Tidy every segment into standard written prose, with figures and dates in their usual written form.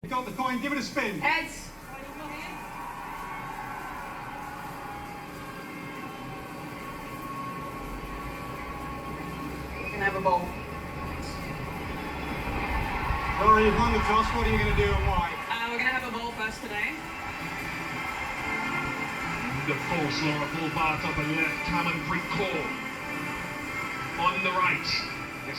You got the coin, give it a spin. Heads. You can have a bowl. Laura, you've won the toss. What are you going to do and why? We're going to have a bowl first today. The force, Laura Bullbart up and left, Cameron Creek Core. On the right. Yes.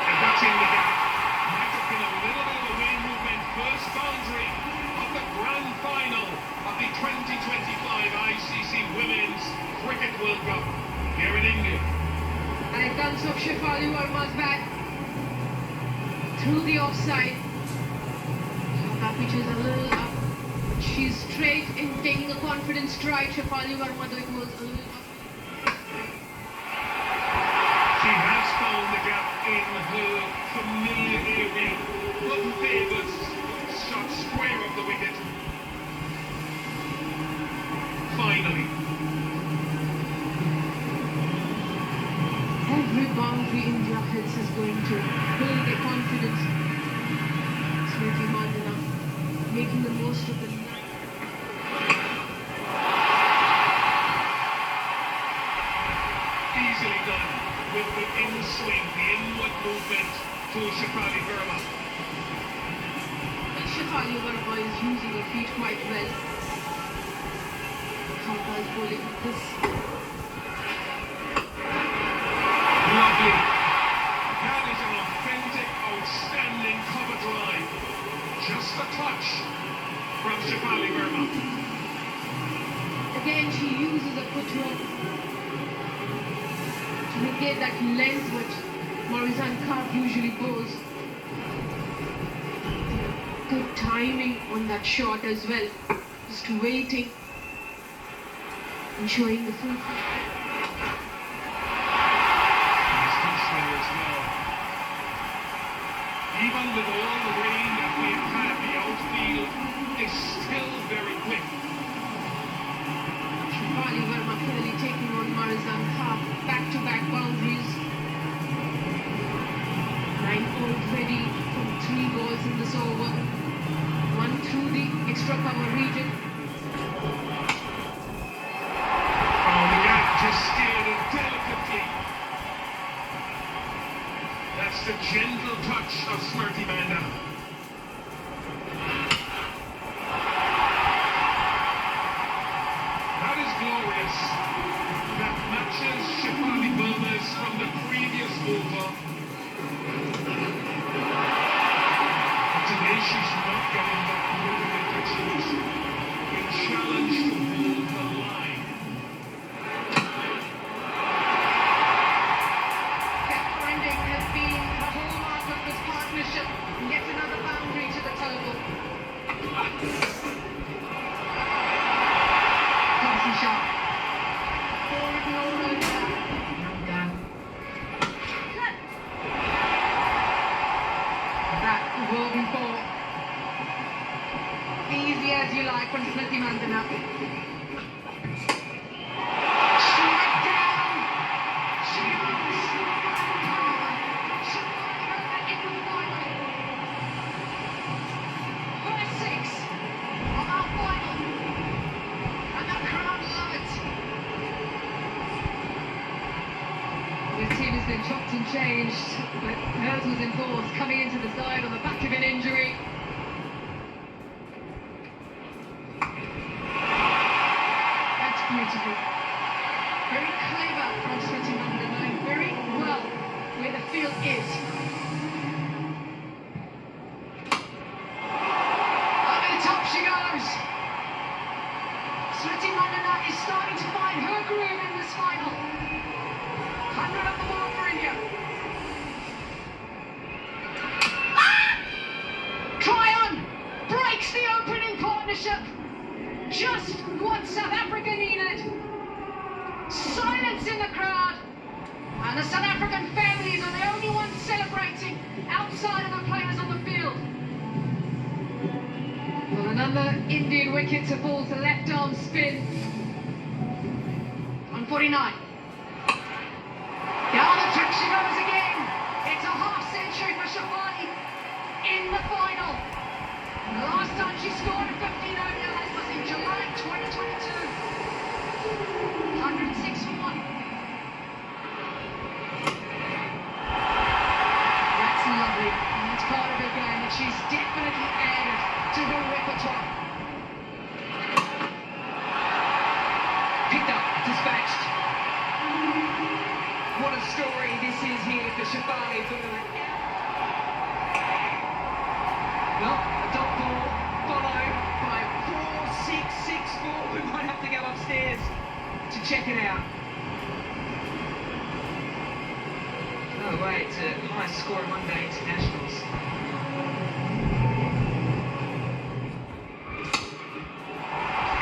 And that's in the gap. Might have been a little bit of a wing movement. First boundary of the grand final of the 2025 ICC Women's Cricket World Cup here in England. And it comes off Shefali Verma's bat through the offside. That pitch is a little up. She's straight in taking a confident stride. Shefali Verma, though it was a little up. She has found the gap in her familiar area. One favours shot square of the wicket. Finally. Every boundary India hits is going to build their confidence. Smriti Mandana making the most of it. Easily done with the in-swing, the inward movement to Shefali Verma. Shefali Verma is using her feet quite well. Thalpa is bowling this. Lovely. That is an authentic, outstanding cover drive. Just a touch from Shefali Verma. Again, she uses a footwork to negate that length which Marizanne Kaur usually goes. Good timing on that shot as well. Just waiting and showing the full. Even with all the rain that we've had, the outfield is still very quick. Shefali Verma clearly taking on Marizanne Kaur. Back-to-back boundaries. 9 already from 3 balls in this over. 1 through the extra cover region. Oh, the gap just steered it delicately. That's the gentle touch of Smriti Mandana. That is glorious. That matches Shefali Verma's from the previous over. But today she's not getting that movement that she was being challenged to hold the line. Kept finding has been the hallmark of this partnership. Yet another boundary to the total. Thompson shot. Forward no run. Done. That will be four. Easy as you like from Smriti Mandana. Straight down. She owns into the final. First 6 of our final. And the crowd love it. This team has been chopped and changed, but hers was enforced, coming into the side on the back of an injury. That's beautiful. Very clever from Smriti Mandana, knowing very well where the field is. Over the top she goes. Smriti Mandana is starting to find her groove in this final. 100 on the board for India. Tryon breaks the opening partnership. Just what South Africa needed. Silence in the crowd. And the South African families are the only ones celebrating outside of the players on the field. Well, another Indian wicket to fall to left arm spin. On 49. Down the track she goes again. It's a half century for Shefali. in the final. The last time she scored a 15 ODIs was in July 2022. 106 for 1. That's lovely. And that's part of her game that she's definitely added to her repertoire. Picked up, dispatched. What a story this is here for Shefali Burma. Well, a dot ball followed by 4-6-6-4. We might have to go upstairs to check it out. Oh wait, it's a high score at Monday Internationals.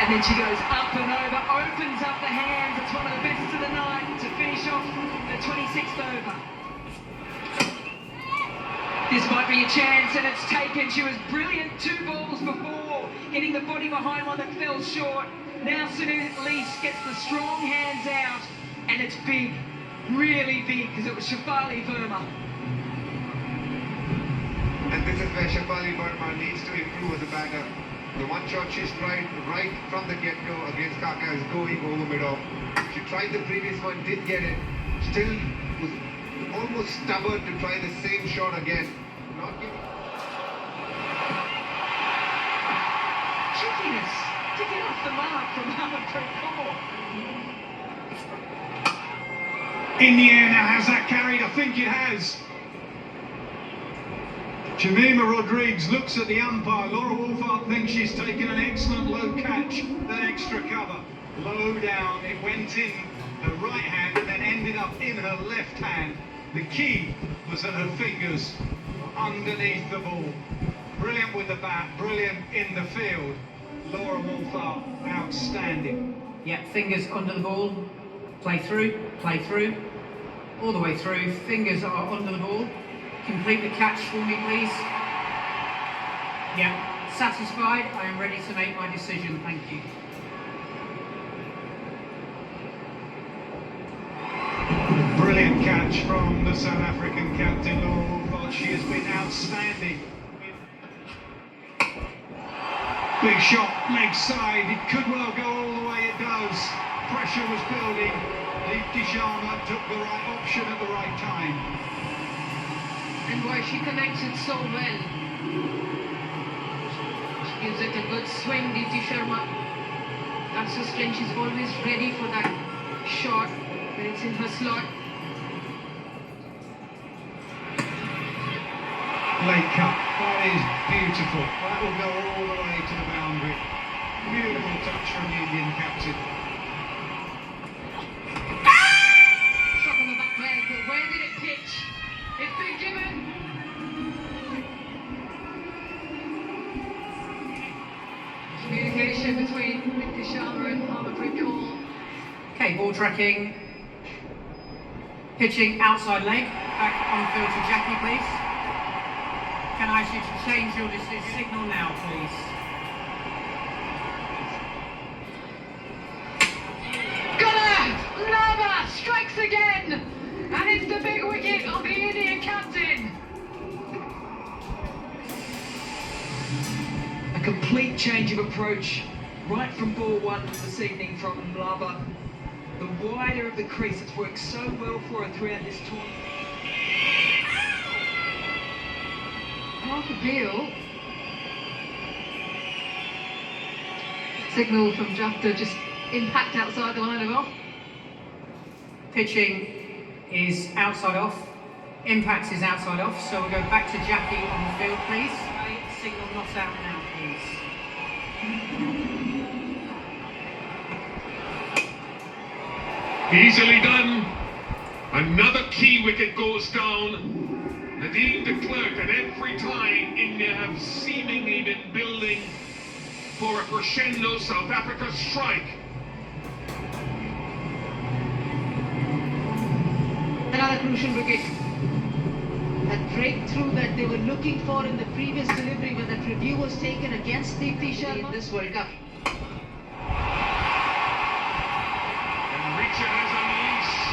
And then she goes up and over, opens up the hands. It's one of the best of the night to finish off the 26th over. This might be a chance, and it's taken. She was brilliant 2 balls before, hitting the body behind one that fell short. Now Sanu Lease gets the strong hands out, and it's big, really big, because it was Shefali Burma. And this is where Shefali Burma needs to improve as a batter. The one shot she's tried right from the get-go against Kaka is going over mid-off. She tried the previous one, did get it, still was almost stubborn to try the same shot again. Not giving... Trickiness to get off the mark from Harmanpreet Kaur. In the air now, has that carried? I think it has. Jemima Rodrigues looks at the umpire. Laura Wolfart thinks she's taken an excellent low catch, that extra cover. Low down, it went in her right hand and then ended up in her left hand. The key was that her fingers were underneath the ball. Brilliant with the bat, brilliant in the field. Laura Wolfart, outstanding. Yeah, fingers under the ball, play through, all the way through, fingers are under the ball. Complete the catch for me, please. Yeah, satisfied, I am ready to make my decision, thank you. Brilliant catch from the South African captain, Laura Wolfart. She has been outstanding. Big shot, leg side, it could well go all the way it does. Pressure was building. Deepti Sharma took the right option at the right time. And why she connects it so well. She gives it a good swing, Deepti Sharma. That's her strength. She's always ready for that shot when it's in her slot. Late cut. That is beautiful. That will go all the way to the boundary. Beautiful touch from the Indian captain. Shot on the back leg, but where did it pitch? It's been given. Communication between Deepti Sharma and Harmanpreet Kaur. Okay, ball tracking. Pitching outside leg. Back on field to Jackie, please. Can I ask you to change your decision signal now, please? Lava strikes again, and it's the big wicket of the Indian captain. A complete change of approach right from ball 1 this evening from Lava. The wider of the crease, it's worked so well for her throughout this tournament. Half a deal. Signal from Jafta, just impact outside the line of off. Pitching is outside off. Impact is outside off. So we'll go back to Jackie on the field, please. Okay, signal not out now, please. Easily done. Another key wicket goes down. Nadeem de Klerk, and every time India have seemingly been building for a crescendo South Africa strike. Another crucial wicket. That breakthrough that they were looking for in the previous delivery when that review was taken against Deepti Sharma in this World Cup. And Richa has unleashed.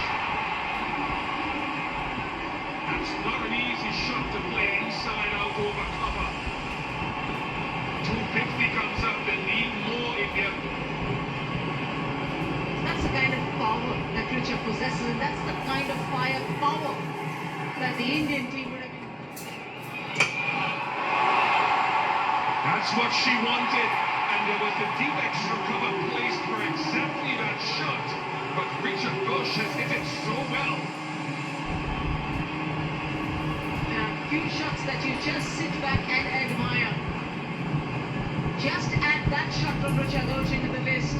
That's not an easy shot to play inside out over cover. the Indian team would have been. That's what she wanted, and there was a deep extra cover placed for exactly that shot. But Richard Bush has hit it so well. There are a few shots that you just sit back and admire. Just add that shot from Richard Bush into the list.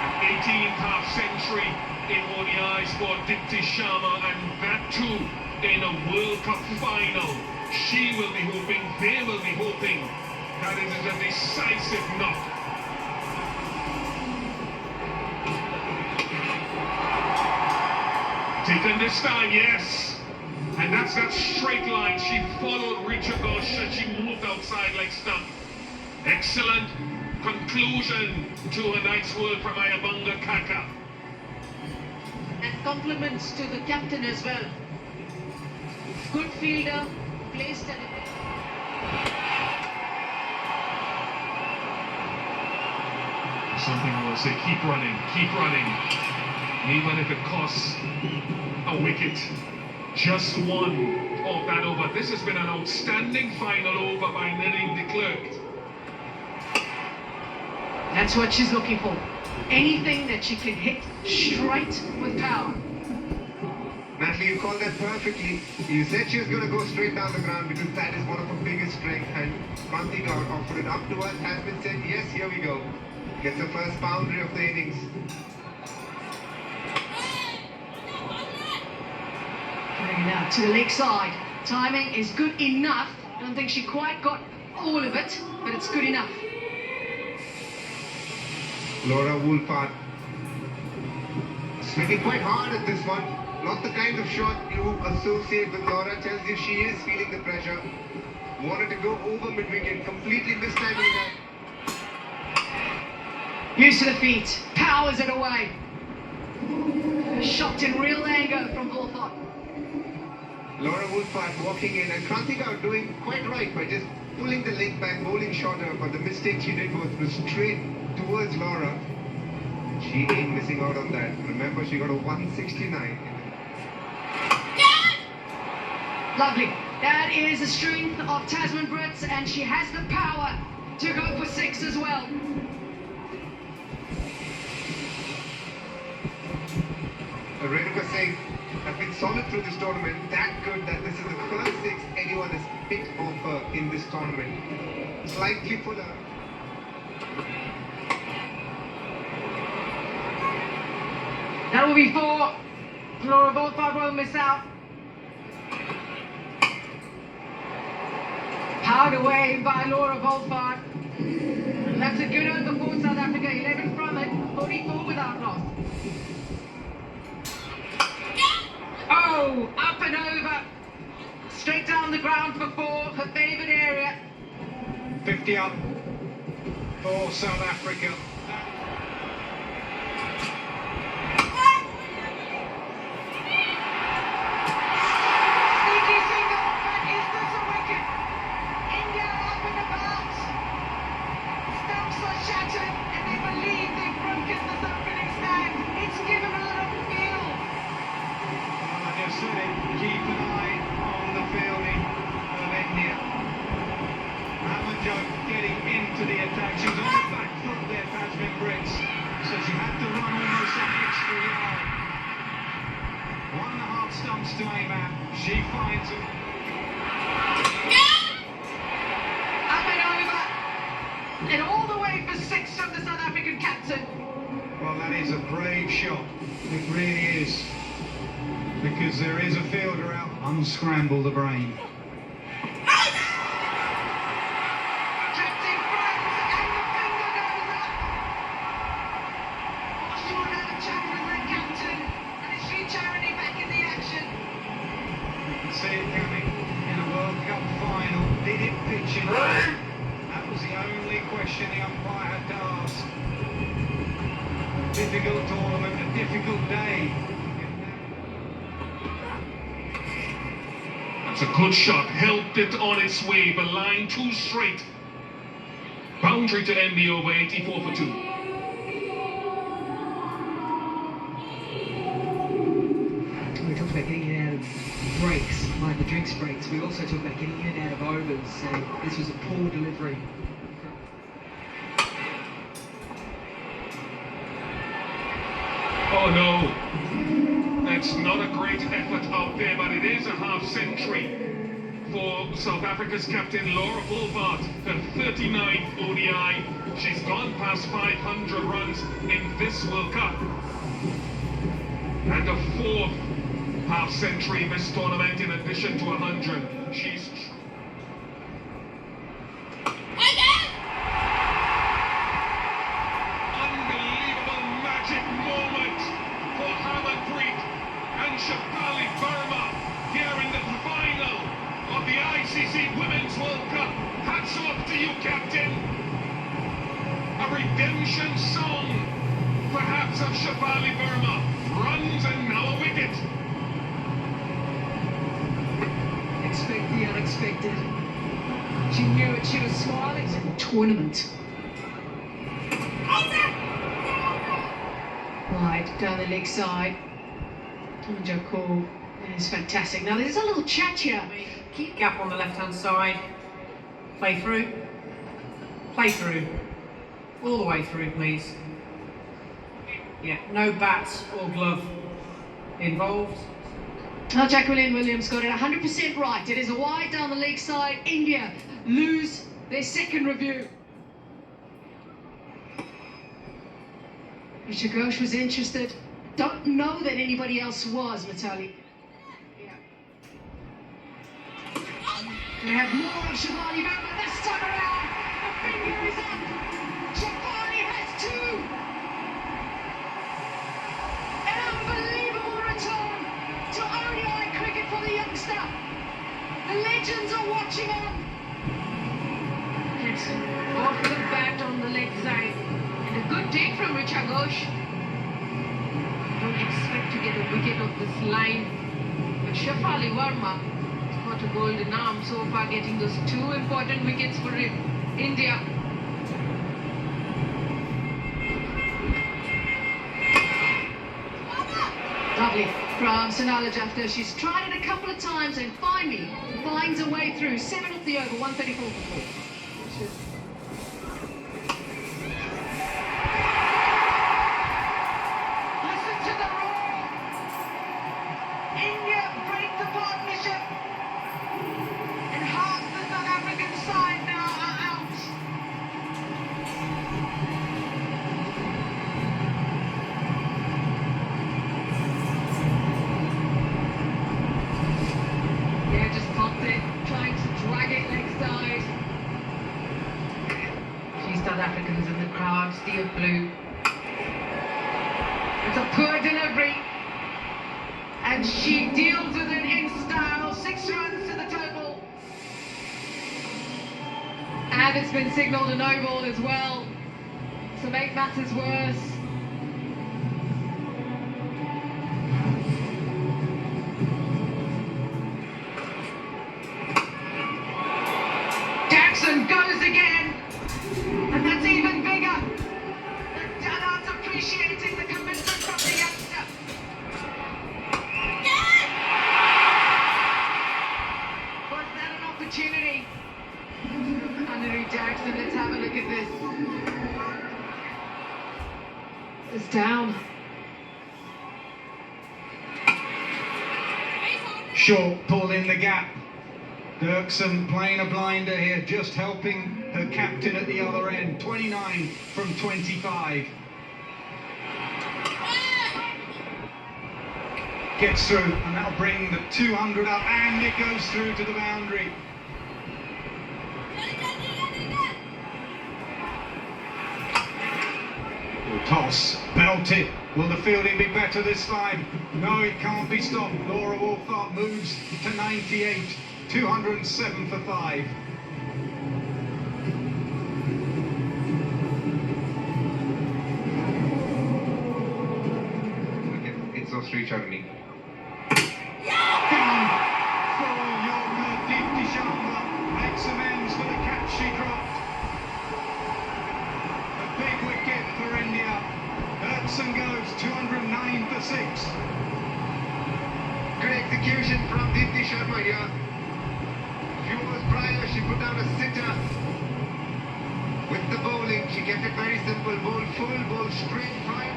An 18th half century in ODIs for Dipti Sharma, and that too in a World Cup final. She will be hoping, they will be hoping that it is a decisive knock. Taken this time, yes. And that's that straight line. She followed Richard Bush and she moved outside like stump. Excellent conclusion to a night's work from Ayabanga Kaka. And compliments to the captain as well. Good fielder, placed at it. Something I will say, keep running, even if it costs a wicket. Just one of that over. This has been an outstanding final over by Nelly de Klerk. That's what she's looking for. Anything that she can hit straight with power. Natalie, you called that perfectly. You said she was going to go straight down the ground because that is one of her biggest strengths, and Kranti Gaur offered it up to us. Hasman said, yes, here we go. Gets the first boundary of the innings. Putting it out to the leg side. Timing is good enough. I don't think she quite got all of it, but it's good enough. Laura Woolford swinging quite hard at this one. Not the kind of shot you associate with Laura. Tells you she is feeling the pressure. Wanted to go over mid-wicket. Completely mistiming that. Use to the feet. Powers it away. Shot in real anger from Woolford. Laura Woolford walking in, and Kranti Gaur doing quite right by just pulling the leg back, bowling shorter. But the mistake she did was straight towards Laura. She ain't missing out on that. Remember, she got a 169. Lovely. That is the strength of Tasman Brits, and she has the power to go for 6 as well. Renuka Singh has been solid through this tournament. That good that this is the first 6 anyone has picked off her in this tournament. Slightly fuller. That will be 4. Laura Woolford won't miss out. Powered away by Laura Woolford. And that's a good over for South Africa. 11 from it, 44 without loss. Oh, up and over. Straight down the ground for 4, her favourite area. 50 up for South Africa. Sneaky single, but is this a wicket? India up and about. Stumps are shattered, and they believe they've broken this opening stand. It's given a little feel. Well, I just said it, keep an eye on the fielding of India. Amanjot getting into the attack. She was on the back foot there, Tasman Brits. So she had to run almost an extra yard. 1.5 stumps to aim at. She finds it. Up and over. And all the way for 6 from the South African captain. Well, that is a brave shot. It really is. Because there is a fielder out. Unscramble the brain. Trapped in front, and the finger goes up. Sure, have a chat with the captain. And it's Sri Charity back in the action. You can see it coming in a World Cup final. Did it pitch in? That was the only question the umpire had to ask. Difficult tournament, a difficult day. That's a good shot, helped it on its way, the line too straight. Boundary to end the over, 84 for 2. breaks, like the drinks breaks. We also talk about getting in and out of overs, so this was a poor delivery. Oh no, that's not a great effort out there, but it is a half century for South Africa's captain Laura Wolvaardt, her 39th ODI. She's gone past 500 runs in this World Cup. And a 4th half century in this tournament in addition to 100. She's... Unbelievable magic moment for Harmanpreet and Shafali Verma here in the final of the ICC Women's World Cup. Hats off to you, Captain. A redemption song, perhaps, of Shafali Verma. Runs and now a wicket. Expect the unexpected. She knew it, she was smiling in the tournament. Wide down the leg side. Joko is fantastic. Now there's a little chat here. Keep gap on the left-hand side. Play through. Play through. All the way through, please. Yeah, no bat or glove involved. Now Jacqueline Williams got it 100% right. It is a wide down the leg side. India lose their second review. Risha Ghosh was interested. Don't know that anybody else was, Mitali. Yeah. We have more of Shafali Verma this time around. The finger is up. Shafali has two. An unbelievable return to ODI cricket for the youngster. The legends are watching on. It's off the bat on the leg side. And a good take from Risha Ghosh. Don't expect to get a wicket off this line. But Shafali Verma has got a golden arm so far, getting those two important wickets for India. Lovely from Sonali Jafter. She's tried it a couple of times and finally finds a way through. 7 off the over, 134 for 4. Listen to the roar. India break the partnership. And half the South African side now are out. Yeah, just popped it, trying to drag it leg side. Few South Africans in the crowd, sea of blue. It's a poor delivery. And she deals with it in style. 6 runs to the total. And it's been signalled a no ball as well. To make matters worse. Jackson goes again. And that's even bigger. The Dallards appreciating the commitment from the youngster. Was that an opportunity? Connery Jackson, let's have a look at this. It's down. Short pull in the gap. Dirksen playing a blinder here, just helping her captain at the other end. 29 from 25. Gets through, and that'll bring the 200 up, and it goes through to the boundary. Toss, belted. Will the fielding be better this time? No, it can't be stopped. Laura Wolvaardt moves to 98. 207 for 5. It's of Sri Charni. Down for Yorker. Deepti Sharma makes amends for the catch she dropped. A big wicket for India. Dirksen goes 209 for 6. Good execution from Deepti Simple ball, full ball, straight fine.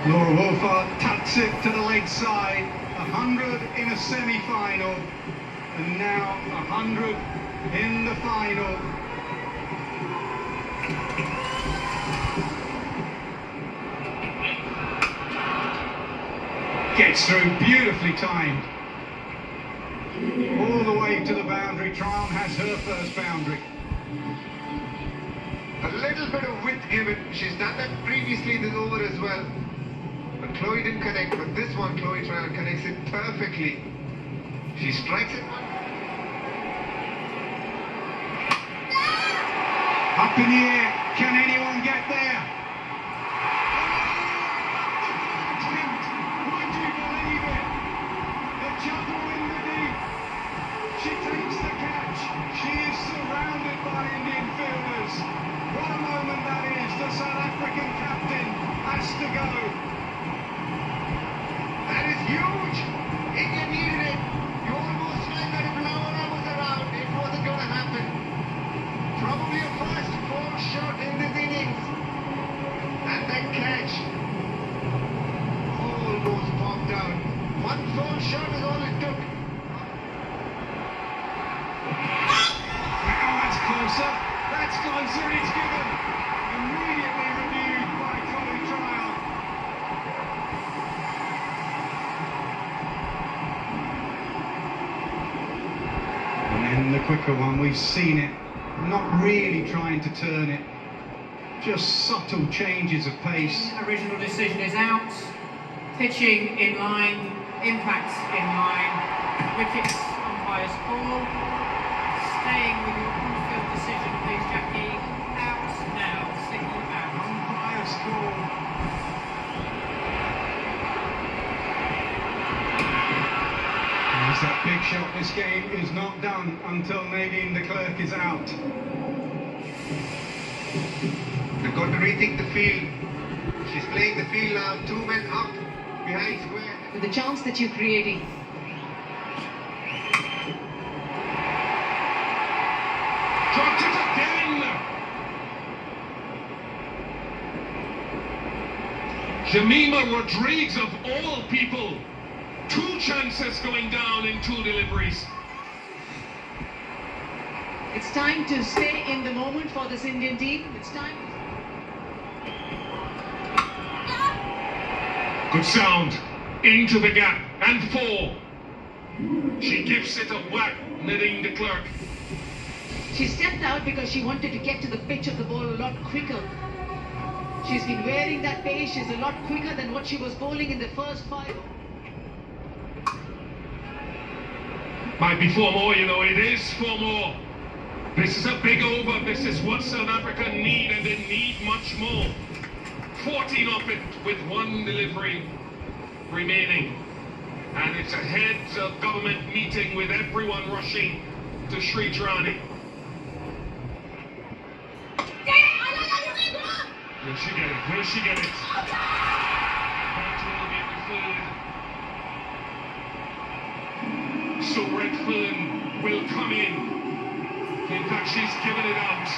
Laura Wolfart tucks it to the leg side. 100 in a semi-final, and now 100 in the final. Gets through, beautifully timed. All the way to the boundary. Tryon has her first boundary. A little bit of width given. She's done that previously this over as well. But Chloe didn't connect. But this one, Chloe Tryon connects it perfectly. She strikes it. Up in the air. Can anyone get there? Would you believe it? The juggle in the deep. She takes the catch. She is surrounded by Indian fielders. What a moment that is. The South African captain has to go. That is huge. India needed it. You almost felt that if Laura was around, it wasn't going to happen. Probably a first four shot in this innings. And that catch almost popped out. One four shot is all it took. Now that's closer. That's closer. It's given. Immediately reviewed by Chloe Tryon. And then the quicker one, we've seen it. Not really trying to turn it. Just subtle changes of pace. Original decision is out. Pitching in line, impacts in line. Wickets, umpire's call. Staying with your on-field decision, please, Jackie. Out now, signal out. Umpire's call. There's that big shot. This game is not done until Nadine de Klerk is out. They've got to rethink the field. She's playing the field now. 2 men up behind square. With the chance that you're creating. Dropped it again. Jemima Rodriguez, of all people. 2 chances going down in 2 deliveries. It's time to stay in the moment for this Indian team. It's time. Good sound. Into the gap. And 4. She gives it a whack, Nadine de Klerk. She stepped out because she wanted to get to the pitch of the ball a lot quicker. She's been wearing that pace. She's a lot quicker than what she was bowling in the first 5. Might be 4 more, you know, it is 4 more. This is a big over. This is what South Africa need, and they need much more. 14 off it with 1 delivery remaining. And it's a heads of government meeting with everyone rushing to Sri Trani. Will she get it? Will she get it? That will be the third. So Redfern will come in. In fact, she's given it out.